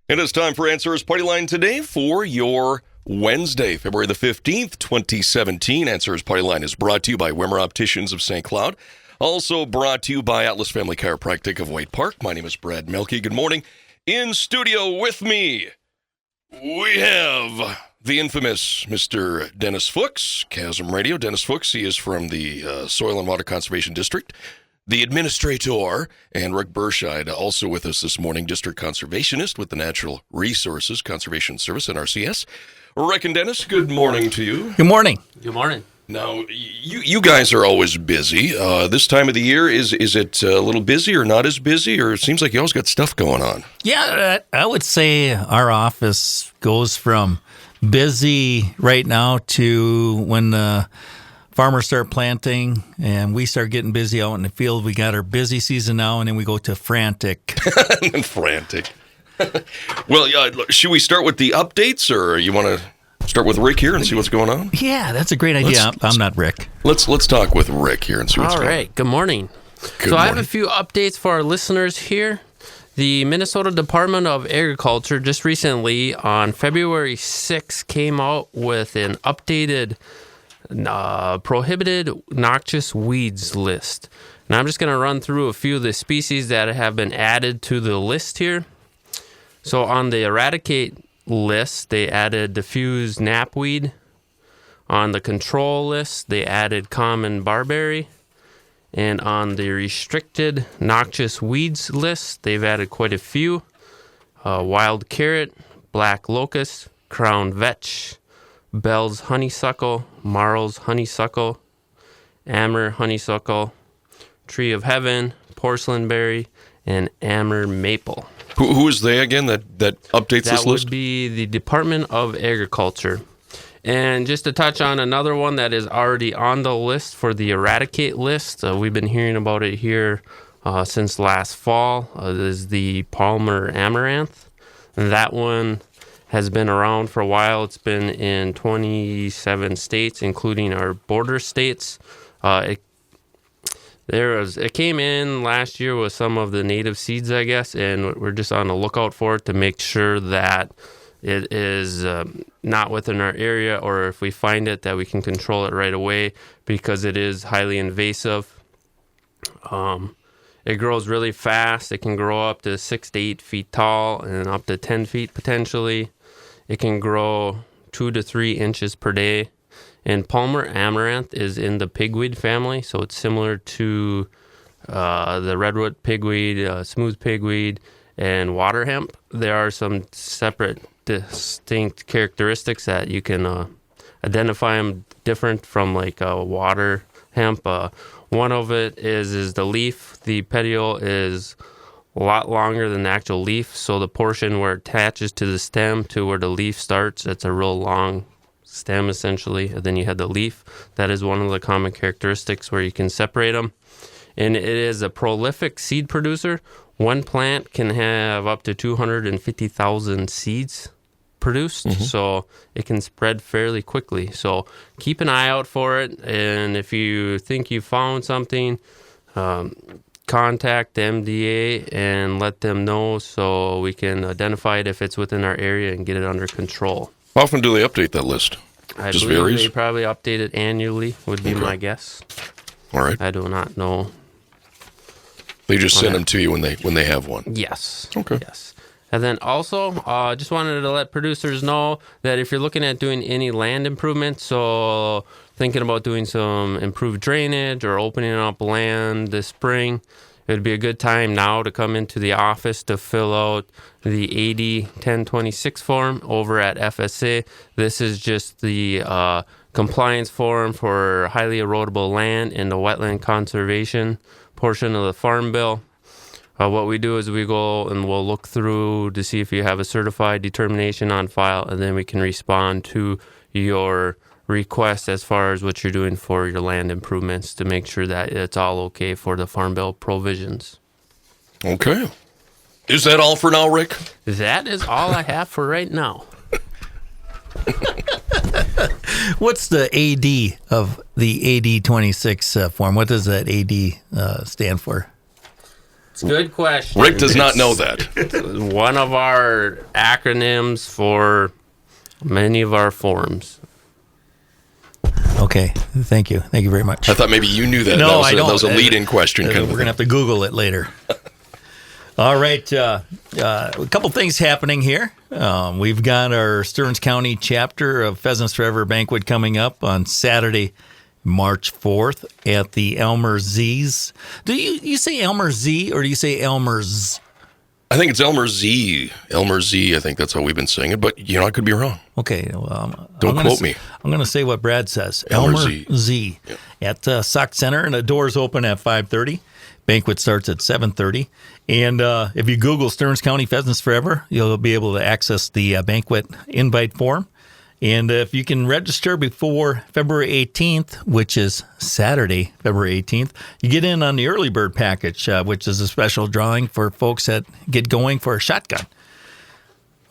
It is time for Answers Party Line today for your Wednesday, February the 15th, 2017. Answers Party Line is brought to you by Wimmer Opticians of St. Cloud. Also brought to you by Atlas Family Chiropractic of White Park. My name is Brad Melke. Good morning. In studio with me, we have the infamous Mr. Dennis Fuchs, Chasm Radio. Dennis Fuchs, he is from the Soil and Water Conservation District. The administrator, and Rick Berscheid, also with us this morning, District Conservationist with the Natural Resources Conservation Service, NRCS. Rick and Dennis, good morning to you. Good morning. Good morning. Now, you guys are always busy. This time of the year, is it a little busy or not as busy, or it seems like you always got stuff going on? Yeah, I would say our office goes from busy right now to when farmers start planting and we start getting busy out in the field. We got our busy season now, and then we go to frantic. Frantic. Well, should we start with the updates, or you want to start with Rick here and see what's going on? Yeah, that's a great idea. I'm not Rick. Let's talk with Rick here and see what's going on. All right. Good morning. I have a few updates for our listeners here. The Minnesota Department of Agriculture just recently, on February 6th, came out with an updated prohibited noxious weeds list. And I'm just going to run through a few of the species that have been added to the list here. So on the eradicate list, they added diffuse knapweed. On the control list, they added common barberry. And on the restricted noxious weeds list, they've added quite a few. Wild carrot, black locust, crown vetch, Bell's honeysuckle, Marl's honeysuckle, Amur honeysuckle, tree of heaven, porcelain berry, and Amur maple. Who is they again that updates this list? That would be the Department of Agriculture. And just to touch on another one that is already on the list for the eradicate list, we've been hearing about it here since last fall, is the Palmer amaranth. And that one has been around for a while. It's been in 27 states, including our border states. It came in last year with some of the native seeds, I guess, and we're just on the lookout for it to make sure that it is not within our area, or if we find it, that we can control it right away, because it is highly invasive. It grows really fast. It can grow up to 6 to 8 feet tall and up to 10 feet potentially. It can grow 2 to 3 inches per day. And Palmer amaranth is in the pigweed family, so it's similar to the redwood pigweed, smooth pigweed, and water hemp. There are some separate, distinct characteristics that you can identify them different from like water hemp. One of it is the leaf. The petiole is a lot longer than the actual leaf, so the portion where it attaches to the stem to where the leaf starts, it's a real long stem essentially, and then you have the leaf. That is one of the common characteristics where you can separate them. And it is a prolific seed producer. One plant can have up to 250,000 seeds produced, so it can spread fairly quickly. So keep an eye out for it, and if you think you found something, contact the MDA and let them know so we can identify it if it's within our area and get it under control. How often do they update that list? I Just believe varies? they probably update it annually, would be my guess. All right. I do not know. They just send them to you when they have one. Yes. Okay. Yes. And then also, just wanted to let producers know that if you're looking at doing any land improvements, so thinking about doing some improved drainage or opening up land this spring, it would be a good time now to come into the office to fill out the AD 1026 form over at FSA. This is just the compliance form for highly erodible land in the wetland conservation portion of the Farm Bill. What we do is we go and we'll look through to see if you have a certified determination on file, and then we can respond to your request as far as what you're doing for your land improvements to make sure that it's all okay for the Farm Bill provisions. Okay. Is that all for now, Rick? That is all I have for right now. What's the AD of the AD 26 form? What does that AD stand for? It's a good question. Rick does not know that. One of our acronyms for many of our forms. Okay, thank you very much. I thought maybe you knew that. No, I don't. That was a lead-in question. We're going to have to Google it later. All right, a couple things happening here. We've got our Stearns County chapter of Pheasants Forever Banquet coming up on Saturday, March 4th at the Elmer Z's. Do you say Elmer Z or do you say Elmer's? I think it's Elmer Z. Elmer Z, I think that's how we've been saying it, but I could be wrong. Okay. Well, Don't quote me. I'm going to say what Brad says. Elmer Z. Yep. At Sock Center, and the doors open at 5:30. Banquet starts at 7:30. And if you Google Stearns County Pheasants Forever, you'll be able to access the banquet invite form. And if you can register before February 18th, which is Saturday, February 18th, you get in on the early bird package, which is a special drawing for folks that get going for a shotgun.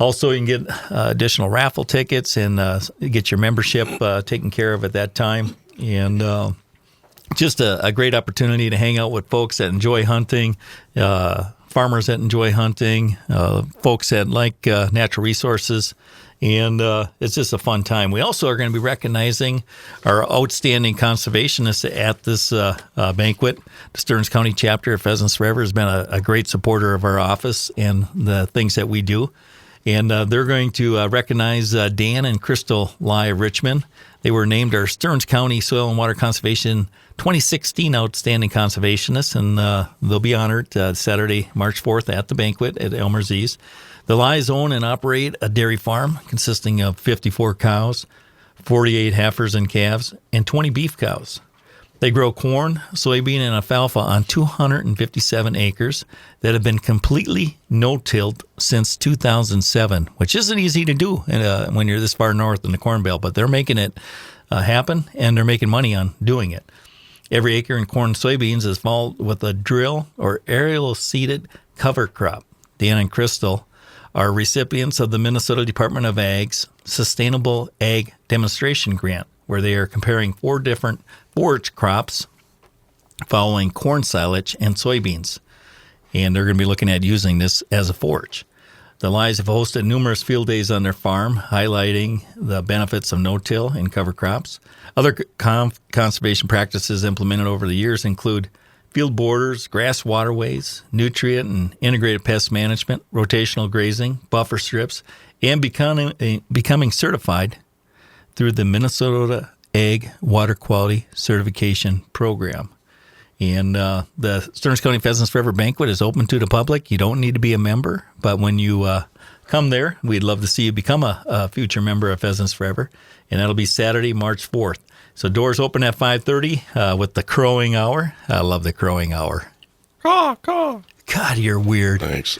Also, you can get additional raffle tickets and get your membership taken care of at that time. And just a great opportunity to hang out with folks that enjoy hunting, farmers that enjoy hunting, folks that like natural resources. And it's just a fun time. We also are going to be recognizing our outstanding conservationists at this banquet. The Stearns County chapter of Pheasants Forever has been a great supporter of our office and the things that we do. And they're going to recognize Dan and Crystal Lai Richmond. They were named our Stearns County Soil and Water Conservation 2016 Outstanding Conservationists, and they'll be honored Saturday, March 4th at the banquet at Elmer Z's. The Lais own and operate a dairy farm consisting of 54 cows, 48 heifers and calves, and 20 beef cows. They grow corn, soybean, and alfalfa on 257 acres that have been completely no-tilled since 2007, which isn't easy to do when you're this far north in the Corn Belt, but they're making it happen, and they're making money on doing it. Every acre in corn and soybeans is followed with a drill or aerial seeded cover crop. Dan and Crystal are recipients of the Minnesota Department of Ag's Sustainable Ag Demonstration Grant, where they are comparing 4 different forage crops following corn silage and soybeans. And they're going to be looking at using this as a forage. The Lais have hosted numerous field days on their farm, highlighting the benefits of no-till and cover crops. Other conservation practices implemented over the years include field borders, grass waterways, nutrient and integrated pest management, rotational grazing, buffer strips, and becoming certified through the Minnesota Ag Water Quality Certification Program. And the Stearns County Pheasants Forever Banquet is open to the public. You don't need to be a member, but when you come there, we'd love to see you become a future member of Pheasants Forever, and that'll be Saturday, March 4th. So doors open at 5:30 with the crowing hour. I love the crowing hour. Caw, caw. God, you're weird. Thanks.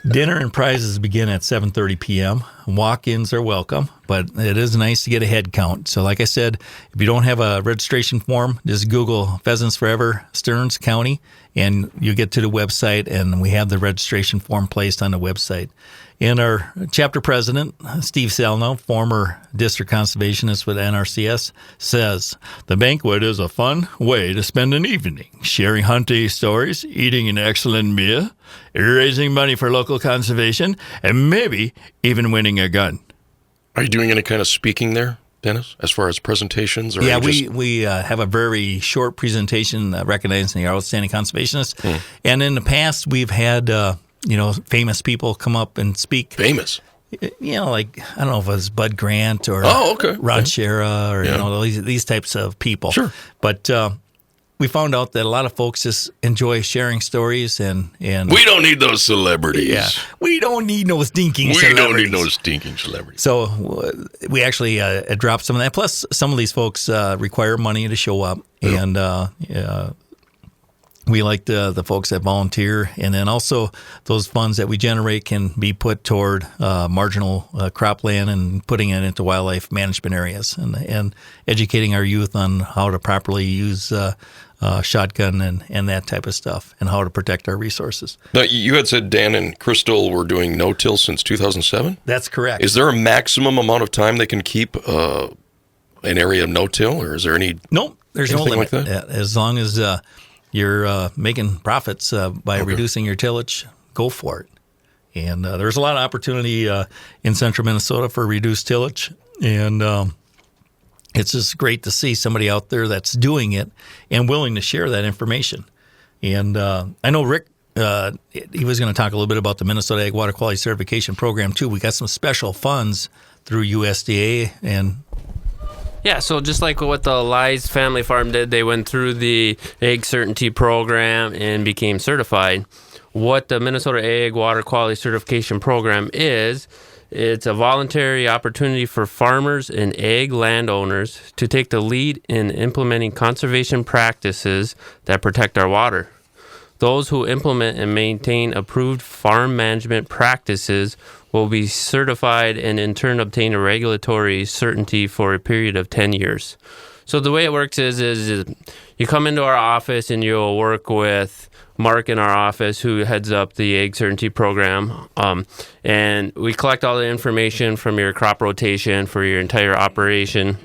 Dinner and prizes begin at 7:30 p.m. Walk-ins are welcome, but it is nice to get a head count. So like I said, if you don't have a registration form, just Google Pheasants Forever Stearns County, and you get to the website, and we have the registration form placed on the website. And our chapter president, Steve Salno, former district conservationist with NRCS, says, "The banquet is a fun way to spend an evening, sharing hunting stories, eating an excellent meal, raising money for local conservation, and maybe even winning a gun." Are you doing any kind of speaking there, Dennis, as far as presentations? Or Yeah, we have a very short presentation recognizing our outstanding conservationists. And in the past, we've had famous people come up and speak. Famous? Like, I don't know if it was Bud Grant or Rod Shera or, these types of people. Sure. But we found out that a lot of folks just enjoy sharing stories and we don't need those celebrities. Yeah, we don't need no stinking celebrities. We don't need no stinking celebrities. So we actually dropped some of that. Plus, some of these folks require money to show up. Yep. And we like the folks that volunteer. And then also those funds that we generate can be put toward marginal cropland and putting it into wildlife management areas and educating our youth on how to properly use shotgun and that type of stuff and how to protect our resources. Now, you had said Dan and Crystal were doing no-till since 2007? That's correct. Is there a maximum amount of time they can keep an area of no-till, or is there any? Nope, there's no limit. Like that? As long as you're making profits by reducing your tillage, go for it. And there's a lot of opportunity in central Minnesota for reduced tillage. And it's just great to see somebody out there that's doing it and willing to share that information. And I know Rick, he was going to talk a little bit about the Minnesota Ag Water Quality Certification Program, too. We got some special funds through USDA and... Yeah, so just like what the Lies family farm did, they went through the Ag Certainty Program and became certified. What the Minnesota Ag Water Quality Certification Program is, it's a voluntary opportunity for farmers and ag landowners to take the lead in implementing conservation practices that protect our water. Those who implement and maintain approved farm management practices will be certified and in turn obtain a regulatory certainty for a period of 10 years. So the way it works is you come into our office and you'll work with Mark in our office, who heads up the Ag Certainty Program, and we collect all the information from your crop rotation for your entire operation,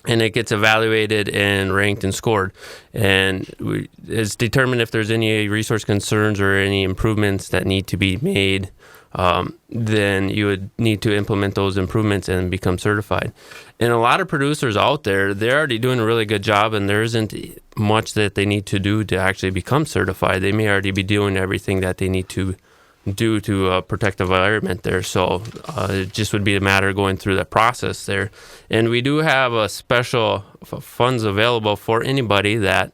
and it gets evaluated and ranked and scored. And it's determined if there's any resource concerns or any improvements that need to be made. Then you would need to implement those improvements and become certified. And a lot of producers out there, they're already doing a really good job, and there isn't much that they need to do to actually become certified. They may already be doing everything that they need to do to protect the environment there. So it just would be a matter of going through that process there. And we do have a special funds available for anybody that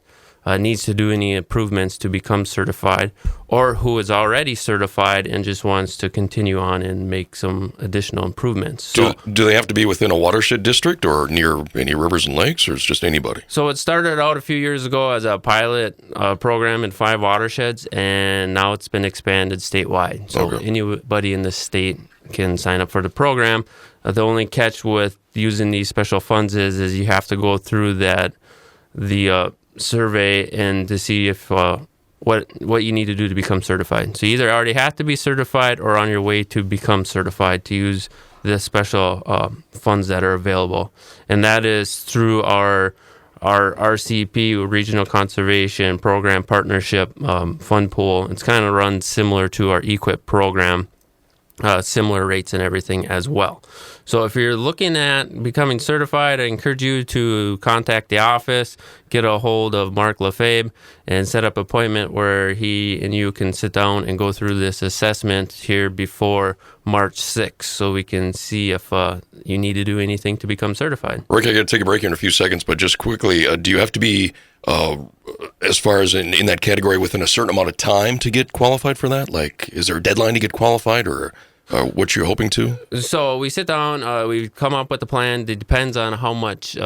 needs to do any improvements to become certified, or who is already certified and just wants to continue on and make some additional improvements. So, do they have to be within a watershed district or near any rivers and lakes, or is it just anybody? So it started out a few years ago as a pilot program in 5 watersheds, and now it's been expanded statewide. So anybody in the state can sign up for the program. The only catch with using these special funds is you have to go through the survey and to see if what you need to do to become certified. So you either already have to be certified or on your way to become certified to use the special funds that are available. And that is through our RCP, Regional Conservation Program Partnership Fund Pool. It's kind of run similar to our EQIP program, similar rates and everything as well. So if you're looking at becoming certified, I encourage you to contact the office, get a hold of Mark Lefebvre, and set up an appointment where he and you can sit down and go through this assessment here before March 6th, so we can see if you need to do anything to become certified. Rick, I got to take a break here in a few seconds, but just quickly, do you have to be, as far as in that category, within a certain amount of time to get qualified for that? Like, is there a deadline to get qualified, or what you're hoping to? So we sit down, we come up with a plan. It depends on how much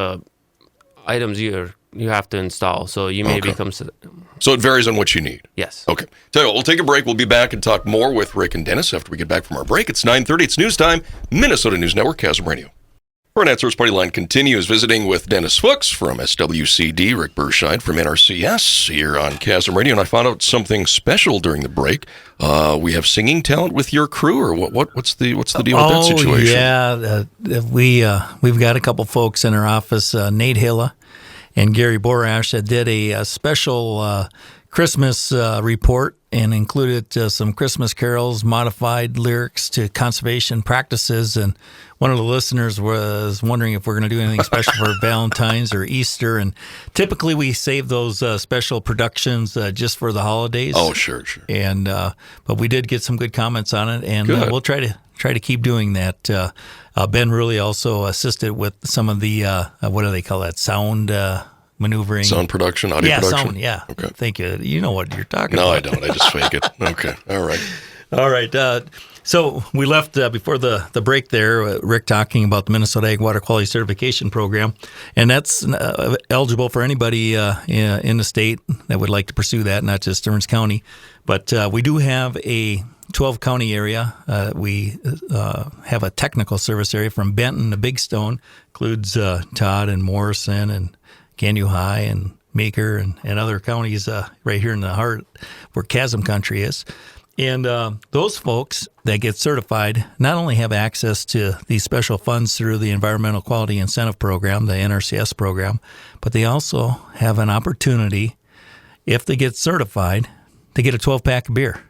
items you have to install. So you may become... So it varies on what you need? Yes. Okay. Tell you what, we'll take a break. We'll be back and talk more with Rick and Dennis after we get back from our break. It's 9:30. It's news time. Minnesota News Network, Chasm Radio. Our Answers Party Line continues, visiting with Dennis Fuchs from SWCD, Rick Berscheid from NRCS here on Chasm Radio. And I found out something special during the break. We have singing talent with your crew, or what's the deal with that situation? Yeah, we've got a couple folks in our office, Nate Hilla and Gary Borash, that did a special Christmas report and included some Christmas carols, modified lyrics to conservation practices. And one of the listeners was wondering if we're going to do anything special for Valentine's or Easter. And typically we save those special productions just for the holidays. Oh, sure. And but we did get some good comments on it, and we'll try to keep doing that. Ben really also assisted with some of the what do they call that, sound maneuvering, sound production, audio production. Okay. Thank you. You know what you're talking about. No, I don't. I just fake it. Okay. All right. So we left before the break there, Rick talking about the Minnesota Ag Water Quality Certification Program, and that's eligible for anybody in the state that would like to pursue that, not just Stearns County. But we do have a 12-county area. We have a technical service area from Benton to Big Stone, includes Todd and Morrison and Canyon High and Maker and other counties right here in the heart where Chasm Country is. And those folks that get certified not only have access to these special funds through the Environmental Quality Incentive Program, the NRCS program, but they also have an opportunity if they get certified, they get a 12-pack of beer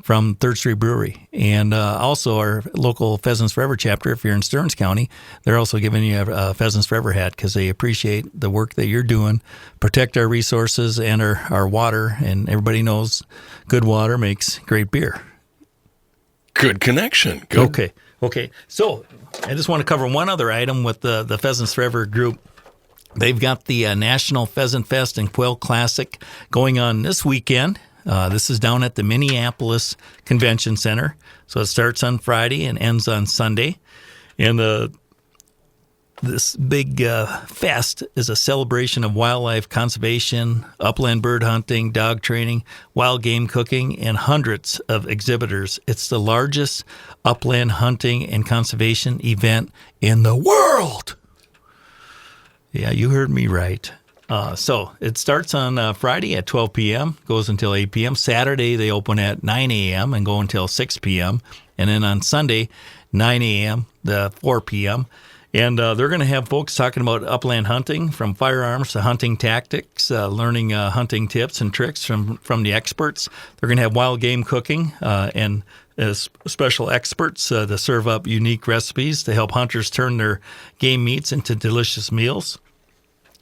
from Third Street Brewery. And also our local Pheasants Forever chapter, if you're in Stearns County, they're also giving you a Pheasants Forever hat because they appreciate the work that you're doing, protect our resources and our water. And everybody knows good water makes great beer. Good connection. Good. Okay. So I just want to cover one other item with the Pheasants Forever group. They've got the National Pheasant Fest and Quail Classic going on this weekend. This is down at the Minneapolis Convention Center. So it starts on Friday and ends on Sunday. And this big fest is a celebration of wildlife conservation, upland bird hunting, dog training, wild game cooking, and hundreds of exhibitors. It's the largest upland hunting and conservation event in the world. Yeah, you heard me right. So it starts on Friday at 12 p.m., goes until 8 p.m. Saturday, they open at 9 a.m. and go until 6 p.m. And then on Sunday, 9 a.m. to 4 p.m. And they're going to have folks talking about upland hunting, from firearms to hunting tactics, learning hunting tips and tricks from the experts. They're going to have wild game cooking and special experts to serve up unique recipes to help hunters turn their game meats into delicious meals.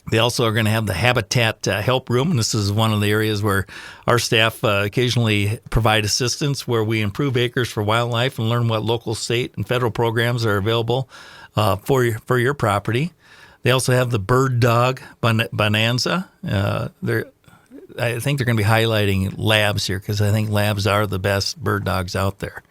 They also are going to have the Habitat Help Room, and this is one of the areas where our staff occasionally provide assistance, where we improve acres for wildlife and learn what local, state, and federal programs are available for your property. They also have the Bird Dog Bonanza. I think they're going to be highlighting labs here because I think labs are the best bird dogs out there.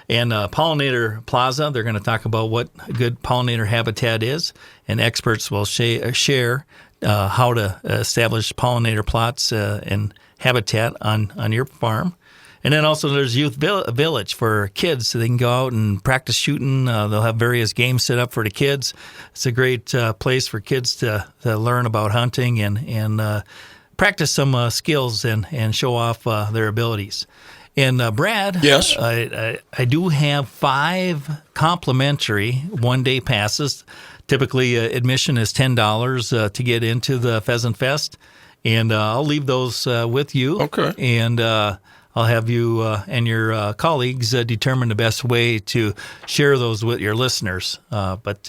And Pollinator Plaza, they're going to talk about what good pollinator habitat is, and experts will share how to establish pollinator plots and habitat on your farm. And then also there's Youth Village for kids, so they can go out and practice shooting. They'll have various games set up for the kids. It's a great place for kids to learn about hunting and practice some skills and show off their abilities. And Brad, yes, I do have 5 complimentary one-day passes. Typically, admission is $10 to get into the Pheasant Fest, and I'll leave those with you. Okay. And I'll have you and your colleagues determine the best way to share those with your listeners. But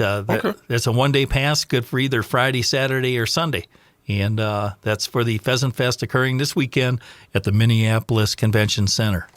it's a one-day pass, good for either Friday, Saturday, or Sunday. And that's for the Pheasant Fest occurring this weekend at the Minneapolis Convention Center.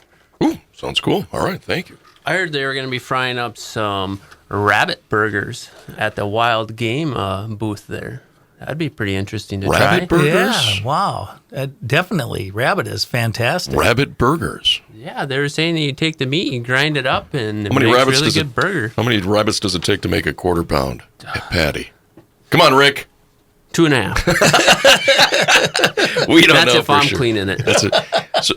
Ooh, sounds cool. All right, thank you. I heard they were going to be frying up some rabbit burgers at the wild game booth there. That'd be pretty interesting to try. Rabbit burgers? Yeah, wow. Definitely. Rabbit is fantastic. Rabbit burgers. Yeah, they were saying that you take the meat, you grind it up, and it How many makes rabbits really does good burger. How many rabbits does it take to make a quarter-pound patty? Come on, Rick. 2.5. We don't That's know if for I'm sure. cleaning it. That's it.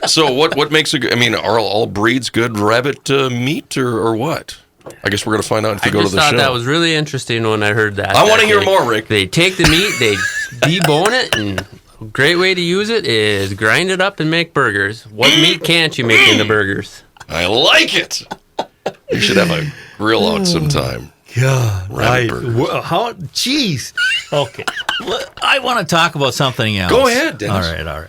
So what makes a good? I mean, are all breeds good rabbit meat or what? I guess we're going to find out if you go to the show. I just thought that was really interesting when I heard that. I want to hear more, Rick. They take the meat, they debone it, and a great way to use it is grind it up and make burgers. What meat can't you make into burgers? I like it. You should have a grill out sometime. God, Rabbit burgers. how? Jeez. Okay, I want to talk about something else. Go ahead, Dennis. All right.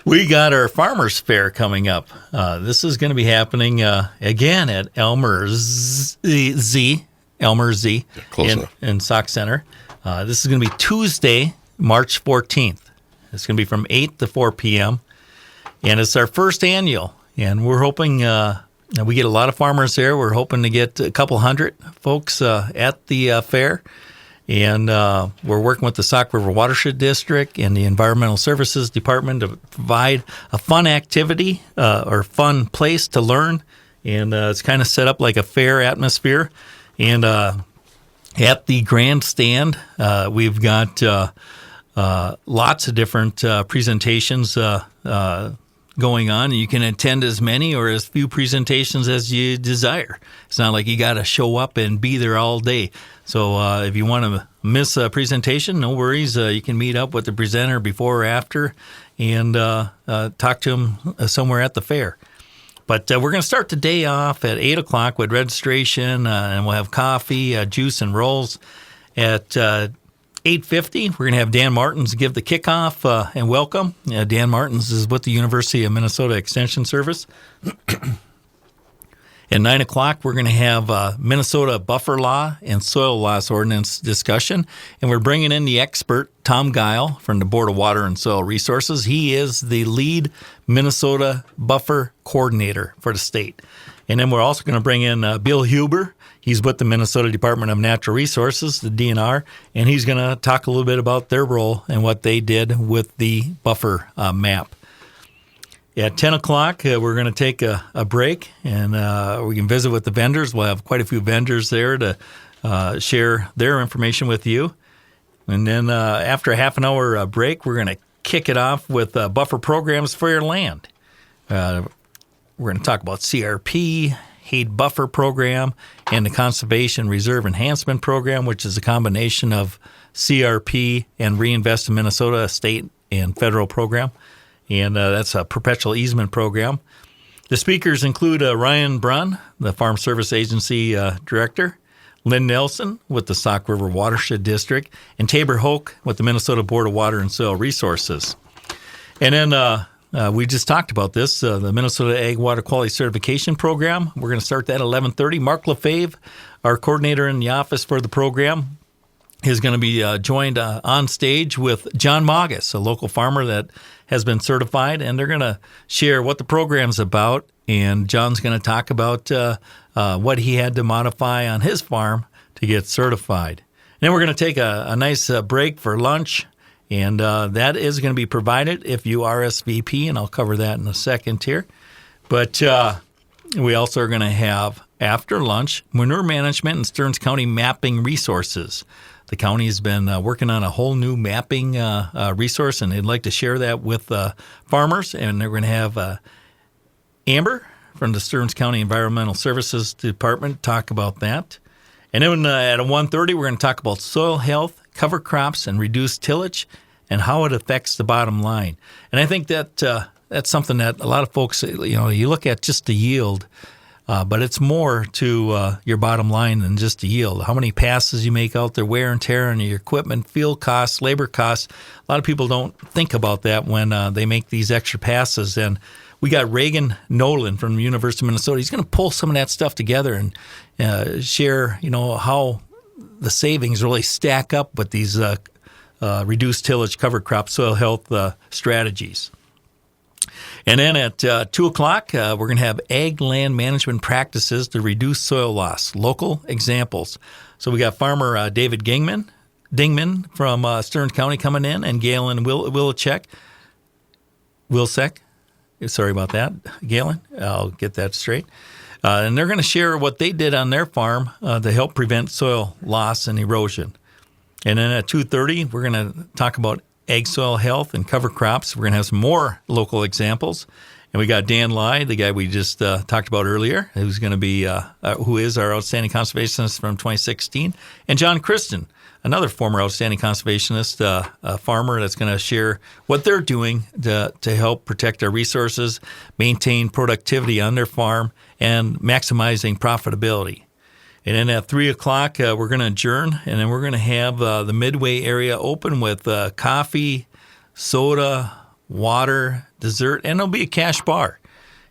We got our Farmers Fair coming up. This is going to be happening again at Elmer Z close enough. in Sauk Center. This is going to be Tuesday, March 14th. It's going to be from 8 to 4 p.m. And it's our first annual. And we're hoping we get a lot of farmers there. We're hoping to get a couple hundred folks at the fair. And we're working with the Sauk River Watershed District and the Environmental Services Department to provide a fun activity or fun place to learn. And it's kind of set up like a fair atmosphere. And at the grandstand, we've got lots of different presentations going on. You can attend as many or as few presentations as you desire. It's not like you got to show up and be there all day. So if you want to miss a presentation, no worries. You can meet up with the presenter before or after and talk to him somewhere at the fair. But we're going to start the day off at 8 o'clock with registration, and we'll have coffee, juice, and rolls at 8:50, we're going to have Dan Martins give the kickoff and welcome. Dan Martins is with the University of Minnesota Extension Service. At 9 o'clock, we're going to have Minnesota Buffer Law and Soil Loss Ordinance discussion. And we're bringing in the expert, Tom Guile, from the Board of Water and Soil Resources. He is the lead Minnesota Buffer Coordinator for the state. And then we're also going to bring in Bill Huber. He's with the Minnesota Department of Natural Resources, the DNR, and he's going to talk a little bit about their role and what they did with the buffer map. At 10 o'clock, we're going to take a break, and we can visit with the vendors. We'll have quite a few vendors there to share their information with you. And then after a half an hour break, we're going to kick it off with buffer programs for your land. We're going to talk about CRP, Haid Buffer Program, and the Conservation Reserve Enhancement Program, which is a combination of CRP and Reinvest in Minnesota, a state and federal program. And that's a perpetual easement program. The speakers include Ryan Brunn, the Farm Service Agency Director, Lynn Nelson with the Sauk River Watershed District, and Tabor Hoke with the Minnesota Board of Water and Soil Resources. And then we just talked about this, the Minnesota Ag Water Quality Certification Program. We're going to start that at 11:30. Mark Lefebvre, our coordinator in the office for the program, is going to be joined on stage with John Magus, a local farmer that has been certified, and they're going to share what the program's about, and John's going to talk about what he had to modify on his farm to get certified. And then we're going to take a nice break for lunch, and that is going to be provided if you RSVP, and I'll cover that in a second here. But we also are going to have, after lunch, manure management and Stearns County mapping resources. The county has been working on a whole new mapping resource, and they'd like to share that with farmers. And they're going to have Amber from the Stearns County Environmental Services Department talk about that. And then at 1:30, we're going to talk about soil health, cover crops, and reduced tillage, and how it affects the bottom line. And I think that that's something that a lot of folks, you look at just the yield, but it's more to your bottom line than just the yield. How many passes you make out there, wear and tear on your equipment, field costs, labor costs. A lot of people don't think about that when they make these extra passes. And we got Reagan Nolan from the University of Minnesota. He's going to pull some of that stuff together and share, how the savings really stack up with these reduced tillage, cover crop, soil health strategies. And then at 2 o'clock, we're going to have ag land management practices to reduce soil loss, local examples. So we got farmer David Dingman from Stearns County coming in, and Galen Wilczek. Sorry about that, Galen. I'll get that straight. And they're going to share what they did on their farm to help prevent soil loss and erosion. And then at 2:30, we're going to talk about ag soil health and cover crops. We're going to have some more local examples. And we got Dan Lai, the guy we just talked about earlier, who's going to be, who is our outstanding conservationist from 2016. And John Christen, another former outstanding conservationist farmer that's going to share what they're doing to help protect our resources, maintain productivity on their farm, and maximizing profitability. And then at 3 o'clock, we're going to adjourn, and then we're going to have the Midway area open with coffee, soda, water, dessert, and there'll be a cash bar.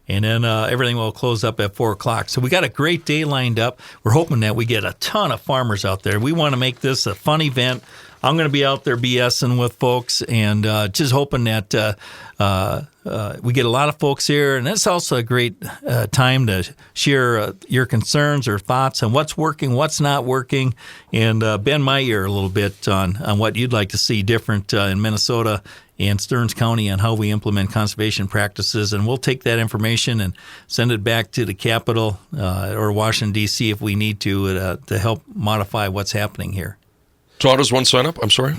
And then everything will close up at 4 o'clock. So we got a great day lined up. We're hoping that we get a ton of farmers out there. We want to make this a fun event. I'm going to be out there BSing with folks, and just hoping that we get a lot of folks here. And it's also a great time to share your concerns or thoughts on what's working, what's not working, and bend my ear a little bit on what you'd like to see different in Minnesota and Stearns County on how we implement conservation practices. And we'll take that information and send it back to the Capitol or Washington, D.C. if we need to help modify what's happening here. So how does one sign up? I'm sorry.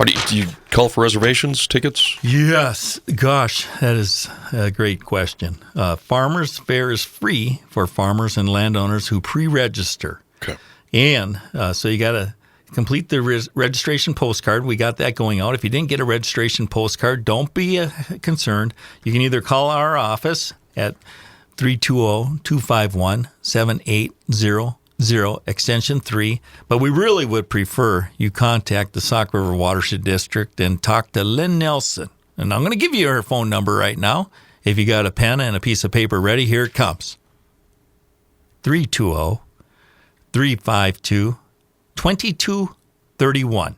Do you call for reservations, tickets? Yes. Gosh, that is a great question. Farmers Fair is free for farmers and landowners who pre-register. Okay. And so you got to complete the registration postcard. We got that going out. If you didn't get a registration postcard, don't be concerned. You can either call our office at 320-251-7800 extension 3. But we really would prefer you contact the Sauk River Watershed District and talk to Lynn Nelson. And I'm going to give you her phone number right now. If you got a pen and a piece of paper ready, here it comes. 320-352-2231.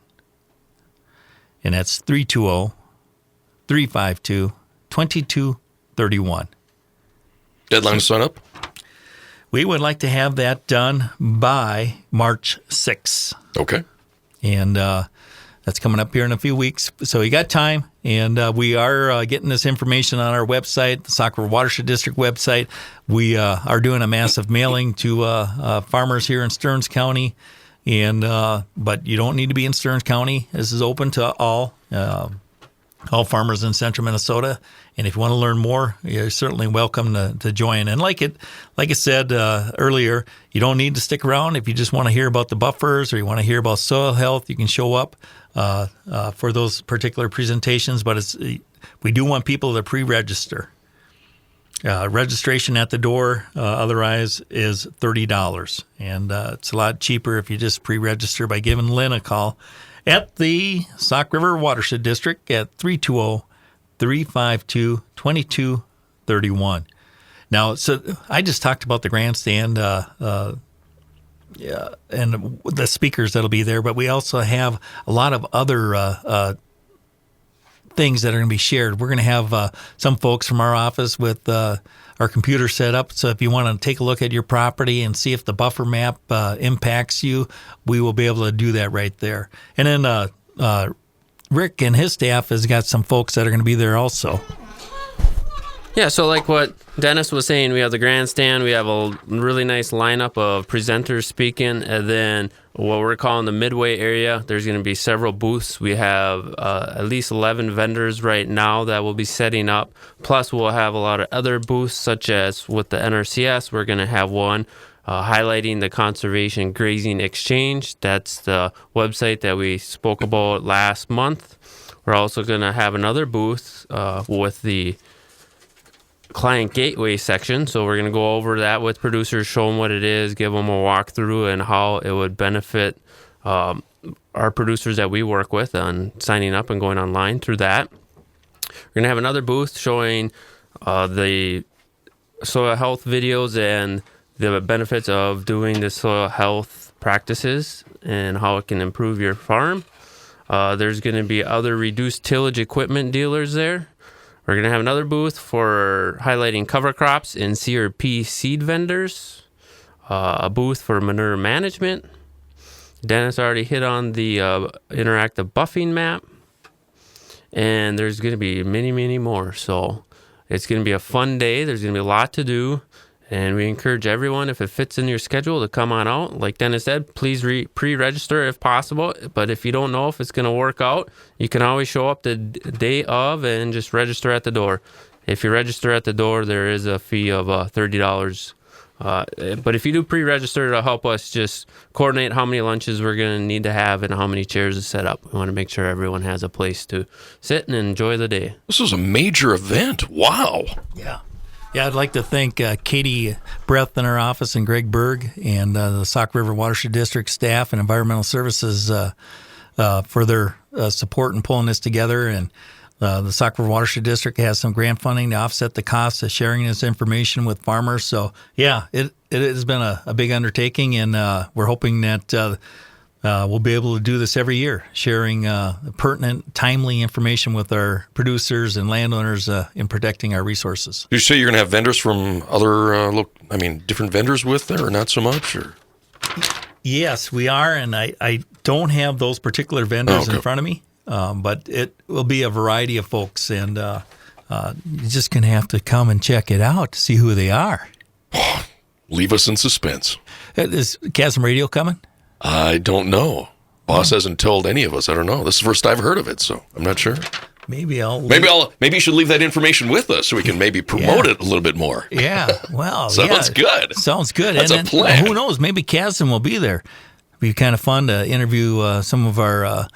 And that's 320-352-2231. Deadline to sign up? We would like to have that done by March 6th. Okay. And that's coming up here in a few weeks. So you got time. And we are getting this information on our website, the Sauk River Watershed District website. We are doing a massive mailing to farmers here in Stearns County. And but you don't need to be in Stearns County. This is open to all farmers in central Minnesota. And if you want to learn more, you're certainly welcome to join. And like I said earlier, you don't need to stick around. If you just want to hear about the buffers or you want to hear about soil health, you can show up for those particular presentations. But we do want people to pre-register. Registration at the door, otherwise, is $30. And it's a lot cheaper if you just pre-register by giving Lynn a call at the Sauk River Watershed District at 320-352-2231. Now, so I just talked about the grandstand and the speakers that'll be there, but we also have a lot of other things that are going to be shared. We're going to have some folks from our office with our computer set up. So if you want to take a look at your property and see if the buffer map impacts you, we will be able to do that right there. And then Rick and his staff has got some folks that are going to be there also. Yeah, so like what Dennis was saying, we have the grandstand, we have a really nice lineup of presenters speaking, and then what we're calling the midway area, there's going to be several booths. We have at least 11 vendors right now that will be setting up, plus we'll have a lot of other booths, such as with the NRCS, we're going to have one highlighting the Conservation Grazing Exchange. That's the website that we spoke about last month. We're also going to have another booth with the client gateway section, so we're going to go over that with producers, show them what it is, give them a walkthrough and how it would benefit our producers that we work with on signing up and going online through that. We're going to have another booth showing the soil health videos and the benefits of doing the soil health practices and how it can improve your farm. There's going to be other reduced tillage equipment dealers there. We're going to have another booth for highlighting cover crops and CRP seed vendors, a booth for manure management. Dennis already hit on the interactive buffing map, and there's going to be many, many more. So it's going to be a fun day. There's going to be a lot to do, and we encourage everyone, if it fits in your schedule, to come on out. Like Dennis said, please pre-register if possible. But if you don't know if it's going to work out, you can always show up the day of and just register at the door. If you register at the door, there is a fee of $30. But if you do pre-register, it'll help us just coordinate how many lunches we're going to need to have and how many chairs to set up. We want to make sure everyone has a place to sit and enjoy the day. This is a major event. Wow. Yeah. Yeah, I'd like to thank Katie Breath in our office and Greg Berg and the Sauk River Watershed District staff and Environmental Services for their support in pulling this together. And the Sauk River Watershed District has some grant funding to offset the costs of sharing this information with farmers. So, yeah, it has been a big undertaking, and we're hoping that we'll be able to do this every year, sharing pertinent, timely information with our producers and landowners in protecting our resources. Did you say you're going to have vendors from other, different vendors with there, or not so much? Or? Yes, we are, and I don't have those particular vendors in front of me, but it will be a variety of folks, and you're just going to have to come and check it out to see who they are. Leave us in suspense. Is Chasm Radio coming? I don't know. Boss hasn't told any of us. I don't know. This is the first I've heard of it, so I'm not sure. Maybe you should leave that information with us so we can maybe promote it a little bit more. Yeah. Well, sounds good. Sounds good. That's and a plan. Who knows? Maybe Chasm will be there. It'd be kind of fun to interview some of our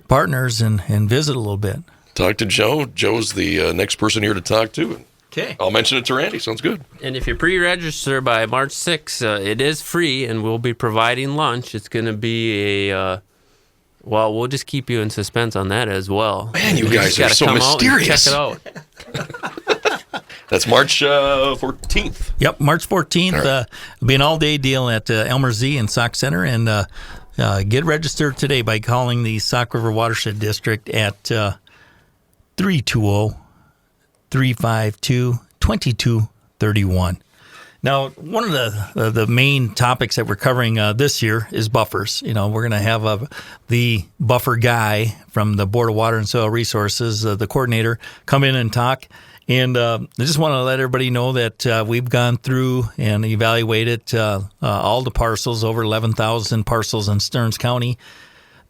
partners and visit a little bit. Talk to Joe. Joe's the next person here to talk to. Okay. I'll mention it to Randy. Sounds good. And if you pre-register by March 6th, it is free, and we'll be providing lunch. It's going to be well, we'll just keep you in suspense on that as well. Man, you guys are so mysterious. Check it out. That's March 14th. Yep, March 14th. All right. It'll be an all-day deal at Elmer Z and Sauk Center, and get registered today by calling the Sauk River Watershed District at 320-352-2231. Now, one of the main topics that we're covering this year is buffers. We're going to have the buffer guy from the Board of Water and Soil Resources, the coordinator, come in and talk. And I just want to let everybody know that we've gone through and evaluated all the parcels, over 11,000 parcels in Stearns County,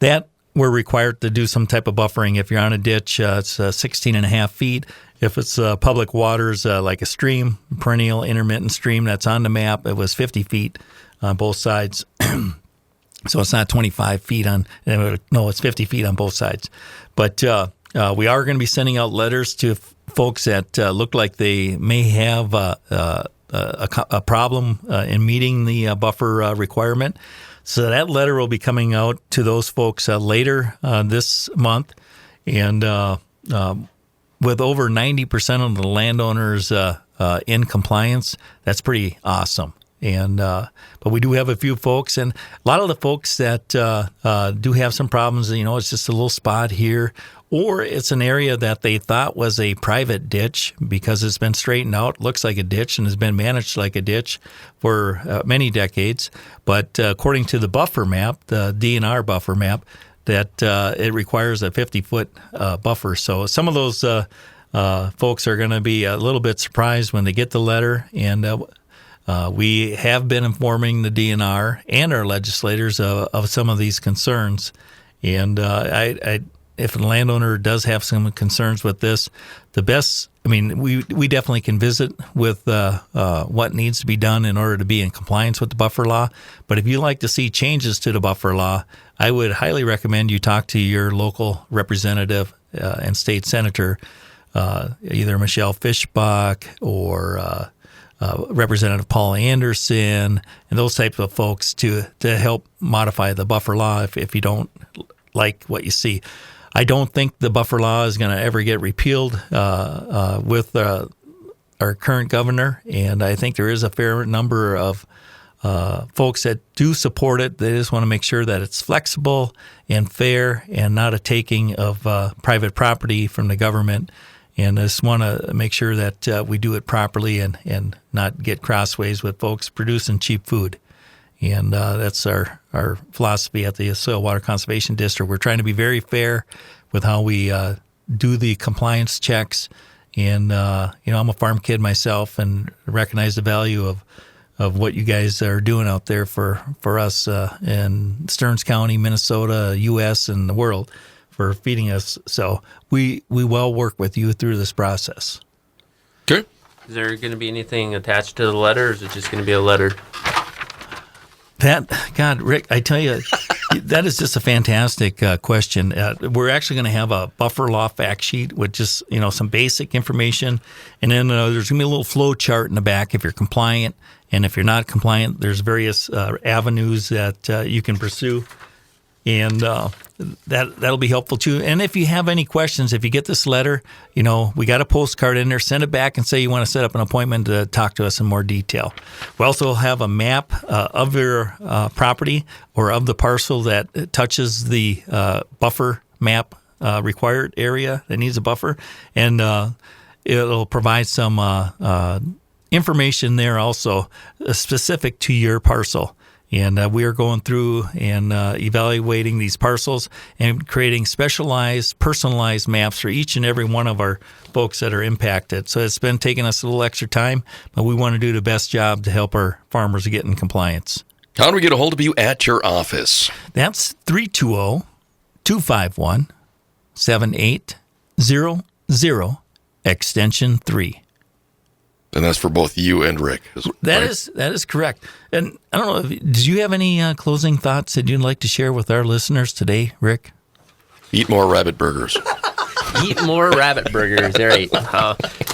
that we're required to do some type of buffering. If you're on a ditch, it's 16 and a half feet. If it's public waters like a stream, perennial intermittent stream that's on the map, it was 50 feet on both sides. So it's not 25 feet it's 50 feet on both sides. But we are going to be sending out letters to folks that look like they may have a problem in meeting the buffer requirement. So that letter will be coming out to those folks later this month. And with over 90% of the landowners in compliance, that's pretty awesome. And but we do have a few folks, and a lot of the folks that do have some problems. It's just a little spot here, or it's an area that they thought was a private ditch because it's been straightened out, looks like a ditch, and has been managed like a ditch for many decades. But according to the buffer map, the DNR buffer map, that it requires a 50-foot buffer. So some of those folks are going to be a little bit surprised when they get the letter, and we have been informing the DNR and our legislators of some of these concerns. And if a landowner does have some concerns with this, we definitely can visit with what needs to be done in order to be in compliance with the buffer law. But if you'd like to see changes to the buffer law, I would highly recommend you talk to your local representative and state senator, either Michelle Fishbach or Representative Paul Anderson, and those types of folks to help modify the buffer law if you don't like what you see. I don't think the buffer law is going to ever get repealed with our current governor, and I think there is a fair number of folks that do support it. They just want to make sure that it's flexible and fair and not a taking of private property from the government. And I just want to make sure that we do it properly and not get crossways with folks producing cheap food. And that's our philosophy at the Soil Water Conservation District. We're trying to be very fair with how we do the compliance checks. And, I'm a farm kid myself and recognize the value of what you guys are doing out there for us in Stearns County, Minnesota, U.S., and the world for feeding us. So we will work with you through this process. Okay. Is there going to be anything attached to the letter, or is it just going to be a letter? God, Rick, I tell you, that is just a fantastic question. We're actually going to have a buffer law fact sheet with just, some basic information. And then there's going to be a little flow chart in the back if you're compliant. And if you're not compliant, there's various avenues that you can pursue. And that'll be helpful too. And if you have any questions, if you get this letter, we got a postcard in there. Send it back and say you want to set up an appointment to talk to us in more detail. We also have a map of your property or of the parcel that touches the buffer map required area that needs a buffer, and it'll provide some information there also specific to your parcel. And we are going through and evaluating these parcels and creating specialized, personalized maps for each and every one of our folks that are impacted. So it's been taking us a little extra time, but we want to do the best job to help our farmers get in compliance. How do we get a hold of you at your office? That's 320-251-7800, extension 3. And that's for both you and Rick. That is correct. And I don't know, do you have any closing thoughts that you'd like to share with our listeners today, Rick? Eat more rabbit burgers. Eat more rabbit burgers. Right.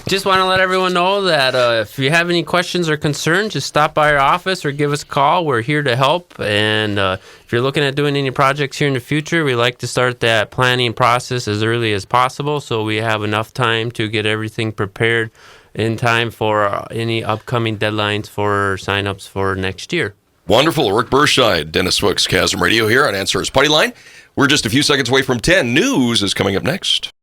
Just want to let everyone know that if you have any questions or concerns, just stop by our office or give us a call. We're here to help. And if you're looking at doing any projects here in the future, we like to start that planning process as early as possible so we have enough time to get everything prepared in time for any upcoming deadlines for signups for next year. Wonderful. Rick Berscheid, Dennis Fuchs, Chasm Radio here on Answers Party Line. We're just a few seconds away from 10. News is coming up next.